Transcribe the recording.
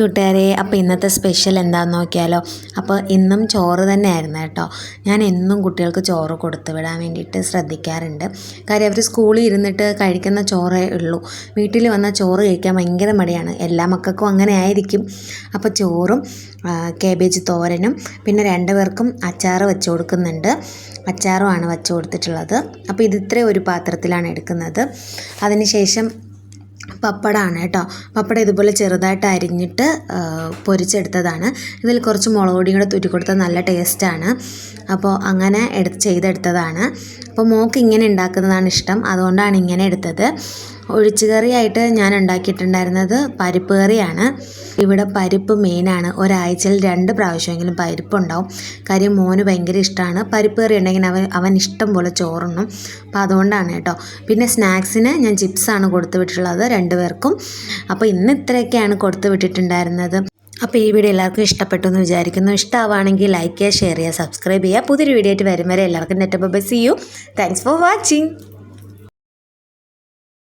കൂട്ടുകാരെ, അപ്പോൾ ഇന്നത്തെ സ്പെഷ്യൽ എന്താണെന്ന് നോക്കിയാലോ. അപ്പോൾ ഇന്നും ചോറ് തന്നെയായിരുന്നു കേട്ടോ. ഞാൻ എന്നും കുട്ടികൾക്ക് ചോറ് കൊടുത്തു വിടാൻ വേണ്ടിയിട്ട് ശ്രദ്ധിക്കാറുണ്ട്. കാര്യം അവർ സ്കൂളിൽ ഇരുന്നിട്ട് കഴിക്കുന്ന ചോറേ ഉള്ളൂ. വീട്ടിൽ വന്ന ചോറ് കഴിക്കാൻ ഭയങ്കര മടിയാണ്. എല്ലാ മക്കൾക്കും അങ്ങനെ ആയിരിക്കും. അപ്പോൾ ചോറും കേബേജ് തോരനും പിന്നെ 2 പേർക്കും അച്ചാർ വെച്ച് കൊടുക്കുന്നുണ്ട്. അച്ചാറുമാണ് വെച്ച് കൊടുത്തിട്ടുള്ളത്. അപ്പോൾ ഇത് ഇത്രയും ഒരു പാത്രത്തിലാണ് എടുക്കുന്നത്. അതിനുശേഷം പപ്പടമാണ് കേട്ടോ. പപ്പടം ഇതുപോലെ ചെറുതായിട്ട് അരിഞ്ഞിട്ട് പൊരിച്ചെടുത്തതാണ്. ഇതിൽ കുറച്ച് മുളക് പൊടിയും കൂടെ തൂറ്റി കൊടുത്താൽ നല്ല ടേസ്റ്റാണ്. അപ്പോൾ അങ്ങനെ ചെയ്തെടുത്തതാണ്. അപ്പോൾ മോൾക്ക് ഇങ്ങനെ ഉണ്ടാക്കുന്നതാണ് ഇഷ്ടം, അതുകൊണ്ടാണ് ഇങ്ങനെ എടുത്തത്. ഒഴിച്ചുകറിയായിട്ട് ഞാൻ ഉണ്ടാക്കിയിട്ടുണ്ടായിരുന്നത് പരിപ്പ് കറിയാണ്. ഇവിടെ പരിപ്പ് മെയിനാണ്. ഒരാഴ്ചയിൽ 2 പ്രാവശ്യമെങ്കിലും പരിപ്പുണ്ടാവും. കാര്യം മോന് ഭയങ്കര ഇഷ്ടമാണ്. പരിപ്പ് കറി ഉണ്ടെങ്കിൽ അവൻ ഇഷ്ടം പോലെ ചോറുണ്ണും. അപ്പോൾ അതുകൊണ്ടാണ് കേട്ടോ. പിന്നെ സ്നാക്സിന് ഞാൻ ചിപ്സാണ് കൊടുത്തു വിട്ടിട്ടുള്ളത് 2 പേർക്കും. അപ്പോൾ ഇന്ന് ഇത്രയൊക്കെയാണ് കൊടുത്തു വിട്ടിട്ടുണ്ടായിരുന്നത്. അപ്പോൾ ഈ വീഡിയോ എല്ലാവർക്കും ഇഷ്ടപ്പെട്ടു എന്ന് വിചാരിക്കുന്നു. ഇഷ്ടമാവുകയാണെങ്കിൽ ലൈക്ക് ചെയ്യുക, ഷെയർ ചെയ്യുക, സബ്സ്ക്രൈബ് ചെയ്യുക. പുതിയൊരു വീഡിയോ ആയിട്ട് വരും വരെ എല്ലാവർക്കും നെറ്റ് bye. See you. Thanks for watching.